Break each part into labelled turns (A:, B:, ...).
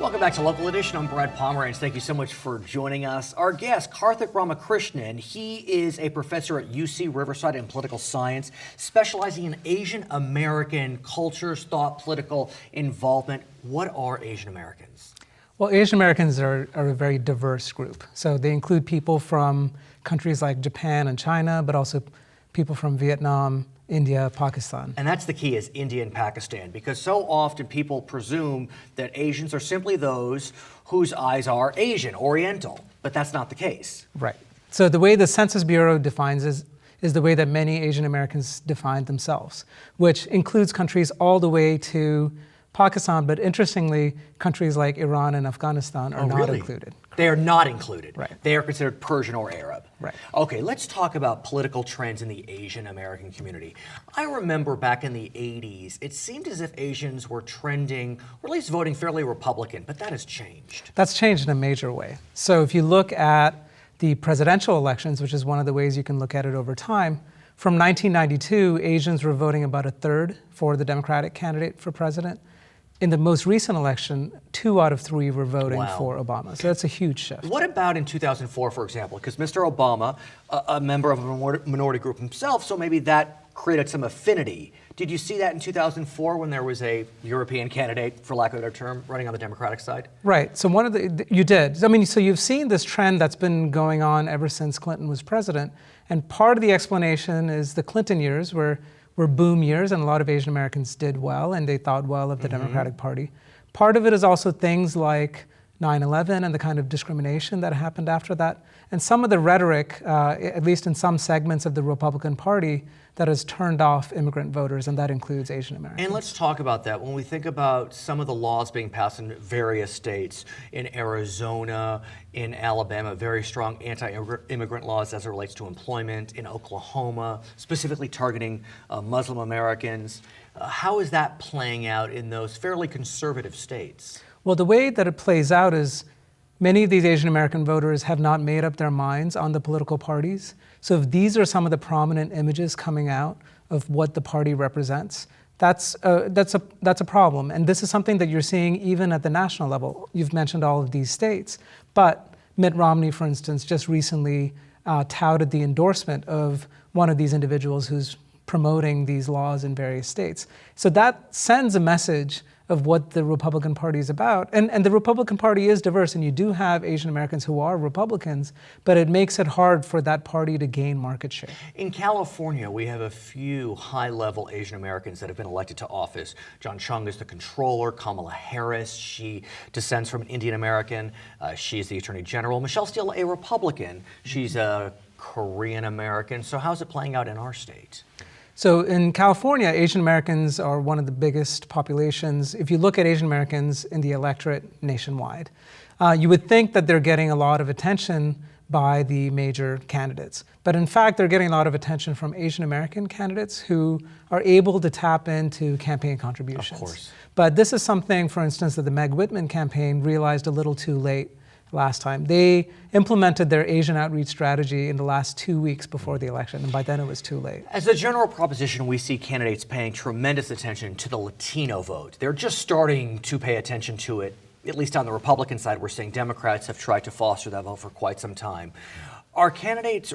A: Welcome back to Local Edition. I'm Brad Pomerantz. Thank you so much for joining us. Our guest, Karthik Ramakrishnan, he is a professor at UC Riverside in political science, specializing in Asian American cultures, thought, political involvement. What are Asian Americans?
B: Well, Asian Americans are a very diverse group. So they include people from countries like Japan and China, but also people from Vietnam, India, Pakistan.
A: And that's the key, is India and Pakistan, because so often people presume that Asians are simply those whose eyes are Asian, Oriental, but that's not the case.
B: Right. So the way the Census Bureau defines is the way that many Asian Americans define themselves, which includes countries all the way to Pakistan, but interestingly, countries like Iran and Afghanistan are not included.
A: They are not included.
B: Right.
A: They are considered Persian or Arab.
B: Right.
A: Okay, let's talk about political trends in the Asian American community. I remember back in the 80s, it seemed as if Asians were trending, or at least voting fairly Republican, but that has changed.
B: That's changed in a major way. So if you look at the presidential elections, which is one of the ways you can look at it over time, from 1992, Asians were voting about a third for the Democratic candidate for president. In the most recent election, 2 out of 3 were voting for Obama. So that's a huge shift.
A: What about in 2004, for example? Because Mr. Obama, a member of a minority group himself, so maybe that created some affinity. Did you see that in 2004 when there was a European candidate, for lack of a better term, running on the Democratic side?
B: Right. So you did. I mean, so you've seen this trend that's been going on ever since Clinton was president. And part of the explanation is the Clinton years were boom years, and a lot of Asian Americans did well, and they thought well of the Democratic Party. Part of it is also things like 9/11 and the kind of discrimination that happened after that, and some of the rhetoric, at least in some segments of the Republican Party, that has turned off immigrant voters, and that includes Asian Americans.
A: And let's talk about that. When we think about some of the laws being passed in various states, in Arizona, in Alabama, very strong anti-immigrant laws as it relates to employment, in Oklahoma, specifically targeting Muslim Americans. How is that playing out in those fairly conservative states?
B: Well, the way that it plays out is many of these Asian American voters have not made up their minds on the political parties. So if these are some of the prominent images coming out of what the party represents, that's a problem. And this is something that you're seeing even at the national level. You've mentioned all of these states, but Mitt Romney, for instance, just recently touted the endorsement of one of these individuals who's promoting these laws in various states. So that sends a message of what the Republican Party is about. And the Republican Party is diverse, and you do have Asian Americans who are Republicans, but it makes it hard for that party to gain market share.
A: In California, we have a few high-level Asian Americans that have been elected to office. John Chung is the controller. Kamala Harris, she descends from an Indian American. She's the Attorney General. Michelle Steele, a Republican. She's a Korean American. So how's it playing out in our state?
B: So in California, Asian Americans are one of the biggest populations. If you look at Asian Americans in the electorate nationwide, you would think that they're getting a lot of attention by the major candidates. But in fact, they're getting a lot of attention from Asian American candidates who are able to tap into campaign contributions.
A: Of course.
B: But this is something, for instance, that the Meg Whitman campaign realized a little too late last time. They implemented their Asian outreach strategy in the last 2 weeks before the election, and by then it was too late.
A: As a general proposition, we see candidates paying tremendous attention to the Latino vote. They're just starting to pay attention to it, at least on the Republican side. We're seeing Democrats have tried to foster that vote for quite some time. Are candidates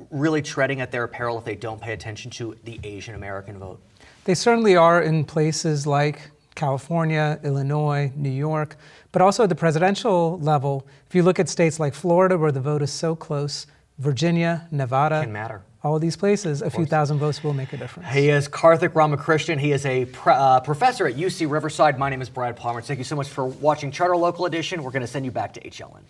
A: really treading at their peril if they don't pay attention to the Asian American vote?
B: They certainly are in places like California, Illinois, New York, but also at the presidential level. If you look at states like Florida, where the vote is so close, Virginia, Nevada,
A: Can matter.
B: All of these places, a few thousand votes will make a difference.
A: He is Karthik Ramakrishnan. He is a professor at UC Riverside. My name is Brad Pomerantz. Thank you so much for watching Charter Local Edition. We're going to send you back to HLN.